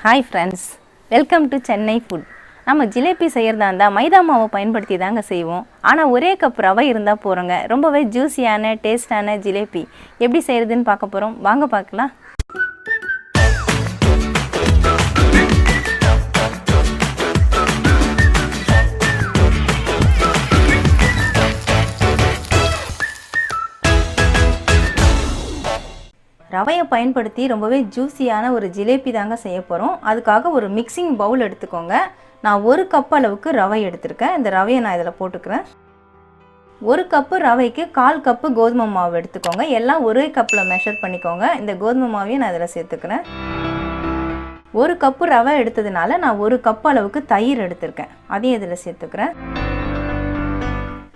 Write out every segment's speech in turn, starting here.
Hi friends, welcome to Chennai food. நம்ம ஜிலேபி செய்யறதா இருந்தா மைதா மாவை பயன்படுத்தி தாங்க செய்வோம். ஆனா ஒரே கப் ரவை இருந்தா போறங்க. ரொம்பவே ஜூசியான டேஸ்டான ஜிலேபி எப்படி செய்யறதுன்னு பார்க்க போறோம். வாங்க பார்க்கலாம். ரவையை பயன்படுத்தி ரொம்பவே ஜூசியான ஒரு ஜிலேபி தாங்க செய்ய போகிறோம். அதுக்காக ஒரு மிக்சிங் பவுல் எடுத்துக்கோங்க. நான் 1 கப் அளவுக்கு ரவை எடுத்திருக்கேன். இந்த ரவையை நான் இதில் போட்டுக்கிறேன். 1 கப்பு ரவைக்கு 1/4 கப்பு கோதுமை மாவு எடுத்துக்கோங்க. எல்லாம் ஒரே கப்பில் மெஷர் பண்ணிக்கோங்க. இந்த கோதுமை மாவையும் நான் இதில் சேர்த்துக்கிறேன். 1 கப்பு ரவை எடுத்ததுனால நான் 1 கப் அளவுக்கு தயிர் எடுத்திருக்கேன். அதையும் இதில் சேர்த்துக்கிறேன்.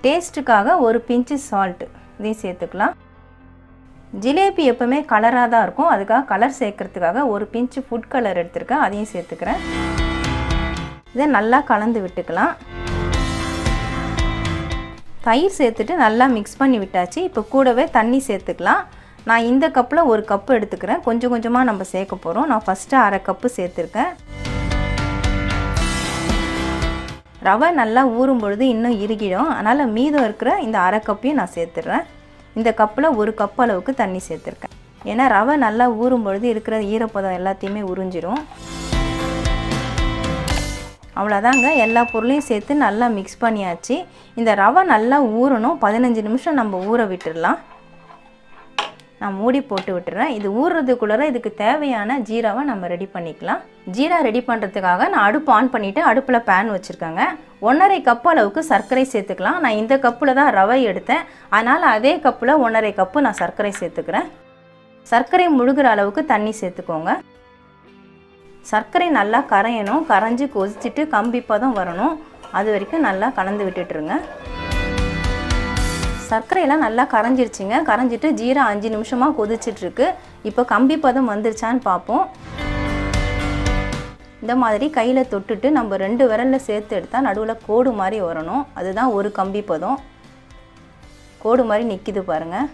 டேஸ்ட்டுக்காக ஒரு பிஞ்சு சால்ட்டு இதையும் சேர்த்துக்கலாம். ஜிலேபி எப்பவுமே கலராக தான் இருக்கும். அதுக்காக கலர் சேர்க்கறதுக்காக ஒரு பிஞ்சு ஃபுட் கலர் எடுத்துருக்கேன். அதையும் சேர்த்துக்கிறேன். இதை நல்லா கலந்து விட்டுக்கலாம். தயிர் சேர்த்துட்டு நல்லா மிக்ஸ் பண்ணி விட்டாச்சு. இப்போ கூடவே தண்ணி சேர்த்துக்கலாம். நான் இந்த கப்பில் 1 கப்பு எடுத்துக்கிறேன். கொஞ்சம் கொஞ்சமாக நம்ம சேர்க்க போகிறோம். நான் ஃபஸ்ட்டு 1/2 கப்பு சேர்த்துருக்கேன். ரவை நல்லா ஊறும் பொழுது இன்னும் இறுகிடும். அதனால் மீதம் இருக்கிற இந்த 1/2 கப்பையும் நான் சேர்த்துடுறேன். இந்த கப்பில் 1 கப் அளவுக்கு தண்ணி சேர்த்துருக்கேன். ஏன்னா ரவை நல்லா ஊறும் பொழுது இருக்கிற ஈரப்பதம் எல்லாத்தையுமே உறிஞ்சிடும். அவ்வளோதாங்க, எல்லா பொருளையும் சேர்த்து நல்லா மிக்ஸ் பண்ணியாச்சு. இந்த ரவை நல்லா ஊறணும். 15 நிமிஷம் நம்ம ஊற விட்டுடலாம். நான் மூடி போட்டு விட்டுறேன். இது ஊறுறதுக்குள்ளே இதுக்கு தேவையான ஜீராவை நம்ம ரெடி பண்ணிக்கலாம். ஜீரா ரெடி பண்ணுறதுக்காக நான் அடுப்பு ஆன் பண்ணிவிட்டு அடுப்பில் பேன் வச்சுருக்கேங்க. 1/2 கப் அளவுக்கு சர்க்கரை சேர்த்துக்கலாம். நான் இந்த கப்பில் தான் ரவை எடுத்தேன். அதனால் அதே கப்பில் 1/2 கப்பு நான் சர்க்கரை சேர்த்துக்கிறேன். சர்க்கரை முழுகிற அளவுக்கு தண்ணி சேர்த்துக்கோங்க. சர்க்கரை நல்லா கரையணும். கரைஞ்சி கொதிச்சுட்டு கம்பிப்பதம் வரணும். அது வரைக்கும் நல்லா கலந்து விட்டுட்டுருங்க. சர்க்கரையெல்லாம் நல்லா கரைஞ்சிருச்சுங்க. கரைஞ்சிட்டு ஜீரா 5 நிமிஷமாக கொதிச்சிட்ருக்கு. இப்போ கம்பி பதம் வந்துருச்சான்னு பார்ப்போம். இந்த மாதிரி கையில் தொட்டுட்டு நம்ம 2 விரலில் சேர்த்து எடுத்தால் நடுவில் கோடு மாதிரி வரணும். அதுதான் ஒரு கம்பி பதம். கோடு மாதிரி நிற்கிது பாருங்கள்.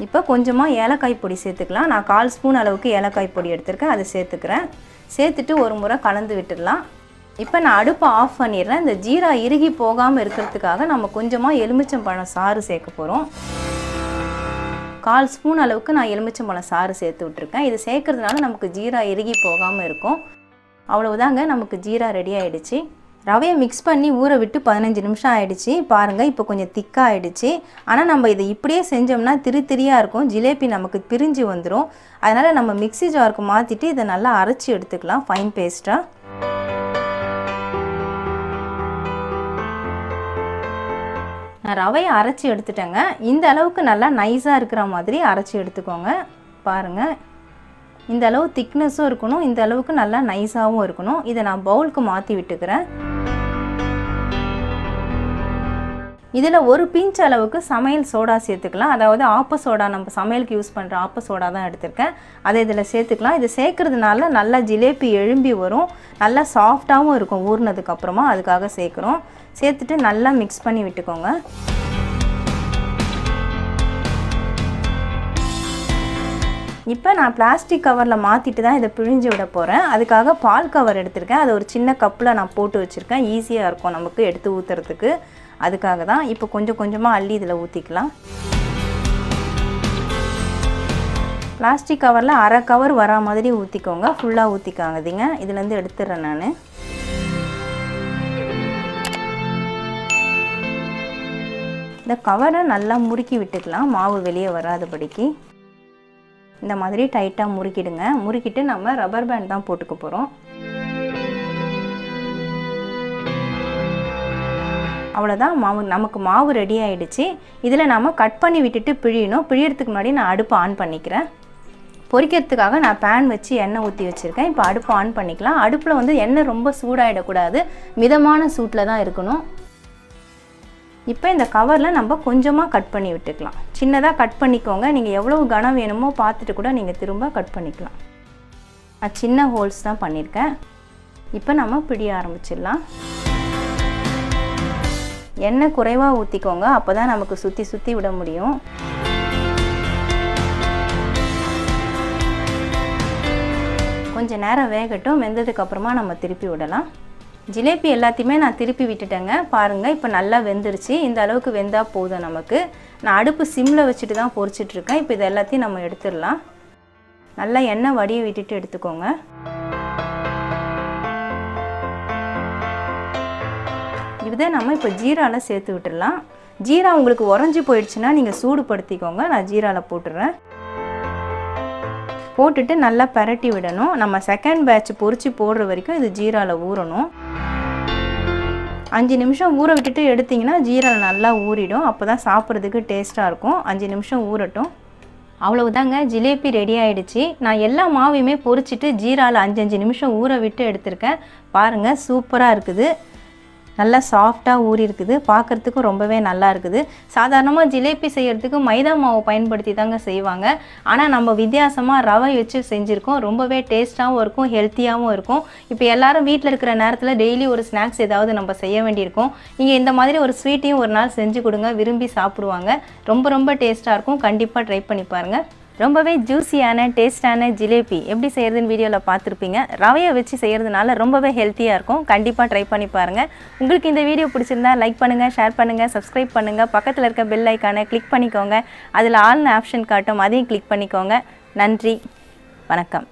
இப்போ கொஞ்சமாக ஏலக்காய் பொடி சேர்த்துக்கலாம். நான் 1/4 ஸ்பூன் அளவுக்கு ஏலக்காய் பொடி எடுத்திருக்கேன். அதை சேர்த்துக்கிறேன். சேர்த்துட்டு ஒரு முறை கலந்து விட்டுடலாம். இப்போ நான் அடுப்பை ஆஃப் பண்ணிடுறேன். இந்த ஜீரா இறுகி போகாமல் இருக்கிறதுக்காக நம்ம கொஞ்சமாக எலுமிச்சம்பழம் சாறு சேர்க்க போகிறோம். 1/4 ஸ்பூன் அளவுக்கு நான் எலுமிச்சம்பழம் சாறு சேர்த்து விட்ருக்கேன். இது சேர்க்கறதுனால நமக்கு ஜீரா இறுகி போகாமல் இருக்கும். அவ்வளவுதாங்க, நமக்கு ஜீரா ரெடி ஆகிடுச்சு. ரவையை மிக்ஸ் பண்ணி ஊற விட்டு 15 நிமிஷம் ஆகிடுச்சு. பாருங்கள், இப்போ கொஞ்சம் திக்காக ஆகிடுச்சு. ஆனால் நம்ம இதை இப்படியே செஞ்சோம்னா திரியாக இருக்கும். ஜிலேபி நமக்கு பிரிஞ்சு வந்துடும். அதனால் நம்ம மிக்ஸி ஜாருக்கு மாற்றிட்டு இதை நல்லா அரைச்சி எடுத்துக்கலாம் ஃபைன் பேஸ்ட்டாக. நான் ரவையை அரைச்சி எடுத்துட்டேங்க. இந்த அளவுக்கு நல்லா நைஸாக இருக்கிற மாதிரி அரைச்சி எடுத்துக்கோங்க. பாருங்கள், இந்த அளவு திக்னஸும் இருக்கணும். இந்த அளவுக்கு நல்லா நைஸாகவும் இருக்கணும். இதை நான் பவுலுக்கு மாற்றி விட்டுக்கிறேன். இதில் ஒரு பிஞ்ச் அளவுக்கு சமையல் சோடா சேர்த்துக்கலாம். அதாவது ஆப்ப சோடா, நம்ம சமையலுக்கு யூஸ் பண்ணுற ஆப்ப சோடா தான் எடுத்திருக்கேன். அதை இதில் சேர்த்துக்கலாம். இது சேர்க்கறதுனால நல்லா ஜிலேபி எழும்பி வரும். நல்லா சாஃப்டாகவும் இருக்கும் ஊறினதுக்கப்புறமா. அதுக்காக சேர்க்குறோம். சேர்த்துட்டு நல்லா மிக்ஸ் பண்ணி விட்டுக்கோங்க. இப்போ நான் பிளாஸ்டிக் கவரில் மாற்றிட்டு தான் இதை பிழிஞ்சு விட போகிறேன். அதுக்காக பால் கவர் எடுத்திருக்கேன். அதை ஒரு சின்ன கப்பில் நான் போட்டு வச்சுருக்கேன். ஈஸியாக இருக்கும் நமக்கு எடுத்து ஊற்றுறதுக்கு. அதுக்காக தான். இப்போ கொஞ்சம் கொஞ்சமாக அள்ளி இதில் ஊற்றிக்கலாம். பிளாஸ்டிக் கவரில் 1/2 கவர் வரா மாதிரி ஊற்றிக்கோங்க. ஃபுல்லாக ஊற்றிக்காங்கதிங்க. இதுலேருந்து எடுத்துடுறேன் நான். இந்த கவரை நல்லா முறுக்கி விட்டுக்கலாம், மாவு வெளியே வராதபடிக்கு. இந்த மாதிரி டைட்டாக முறுக்கிடுங்க. முறுக்கிட்டு நம்ம ரப்பர் பேண்ட் தான் போட்டுக்க போகிறோம். அவ்வளோதான், நமக்கு மாவு ரெடி ஆகிடுச்சு. இதில் நம்ம கட் பண்ணி விட்டுட்டு பிழியணும். பிழியறதுக்கு முன்னாடி நான் அடுப்பு ஆன் பண்ணிக்கிறேன். பொரிக்கிறதுக்காக நான் பேன் வச்சு எண்ணெய் ஊற்றி வச்சுருக்கேன். இப்போ அடுப்பு ஆன் பண்ணிக்கலாம். அடுப்பில் வந்து எண்ணெய் ரொம்ப சூடாகிடக்கூடாது. மிதமான சூட்டில் தான் இருக்கணும். இப்போ இந்த கவரில் நம்ம கொஞ்சமாக கட் பண்ணி விட்டுக்கலாம். சின்னதாக கட் பண்ணிக்கோங்க. நீங்கள் எவ்வளோ கனம் வேணுமோ பார்த்துட்டு கூட நீங்கள் திரும்ப கட் பண்ணிக்கலாம். நான் சின்ன ஹோல்ஸ் தான் பண்ணியிருக்கேன். இப்போ நம்ம பிடிய ஆரம்பிச்சிடலாம். எண்ணெய் குறைவாக ஊற்றிக்கோங்க. அப்போ தான் நமக்கு சுற்றி சுற்றி விட முடியும். கொஞ்சம் நேரம் வேகட்டும். வெந்ததுக்கப்புறமா நம்ம திருப்பி விடலாம். ஜிலேபி எல்லாத்தையுமே நான் திருப்பி விட்டுட்டேங்க. பாருங்கள், இப்போ நல்லா வெந்துருச்சு. இந்த அளவுக்கு வெந்தால் போதும் நமக்கு. நான் அடுப்பு சிம்மில் வச்சுட்டு தான் பொரிச்சிட்ருக்கேன். இப்போ இது எல்லாத்தையும் நம்ம எடுத்துடலாம். நல்லா எண்ணெய் வடிய விட்டுட்டு எடுத்துக்கோங்க. இதை நம்ம இப்போ ஜீராவில் சேர்த்து விட்டுடலாம். ஜீரா உங்களுக்கு உறைஞ்சி போயிடுச்சுன்னா நீங்கள் சூடுபடுத்திக்கோங்க. நான் ஜீராவில் போட்டுடுறேன். போட்டுட்டு நல்லா பரட்டி விடணும். நம்ம செகண்ட் பேட்ச் பொரிச்சு போடுற வரைக்கும் இது ஜீராவில் ஊறணும். 5 நிமிஷம் ஊற விட்டுட்டு எடுத்திங்கன்னா ஜீராவில் நல்லா ஊறிடும். அப்போ தான் சாப்பிட்றதுக்கு டேஸ்ட்டாக இருக்கும். 5 நிமிஷம் ஊறட்டும். அவ்வளவுதாங்க, ஜிலேபி ரெடி ஆகிடுச்சு. நான் எல்லா மாவையுமே பொரிச்சிட்டு ஜீராவில் 5 நிமிஷம் ஊற விட்டு எடுத்திருக்கேன். பாருங்கள், சூப்பராக இருக்குது. நல்லா சாஃப்டாக ஊறி இருக்குது. பார்க்குறதுக்கும் ரொம்பவே நல்லா இருக்குது. சாதாரணமாக ஜிலேபி செய்கிறதுக்கு மைதா மாவு பயன்படுத்தி தாங்க செய்வாங்க. ஆனால் நம்ம வித்தியாசமாக ரவை வச்சு செஞ்சுருக்கோம். ரொம்பவே டேஸ்ட்டாகவும் இருக்கும், ஹெல்த்தியாகவும் இருக்கும். இப்போ எல்லோரும் வீட்டில் இருக்கிற நேரத்தில் டெய்லி ஒரு ஸ்நாக்ஸ் ஏதாவது நம்ம செய்ய வேண்டியிருக்கோம். நீங்கள் இந்த மாதிரி ஒரு ஸ்வீட்டையும் ஒரு நாள் செஞ்சு கொடுங்க, விரும்பி சாப்பிடுவாங்க. ரொம்ப டேஸ்ட்டாக இருக்கும். கண்டிப்பாக ட்ரை பண்ணி பாருங்கள். ரொம்பவே ஜூஸியான டேஸ்டான ஜிலேபி எப்படி செய்கிறதுன்னு வீடியோவில் பார்த்துருப்பீங்க. ரவையை வச்சு செய்கிறதுனால ரொம்பவே ஹெல்த்தியாக இருக்கும். கண்டிப்பாக ட்ரை பண்ணி பாருங்கள். உங்களுக்கு இந்த வீடியோ பிடிச்சிருந்தா லைக் பண்ணுங்கள், ஷேர் பண்ணுங்கள், சப்ஸ்கிரைப் பண்ணுங்கள். பக்கத்தில் இருக்க பெல் ஐக்கானை கிளிக் பண்ணிக்கோங்க. அதில் ஆல்னு ஆப்ஷன் காட்டும், அதையும் கிளிக் பண்ணிக்கோங்க. நன்றி, வணக்கம்.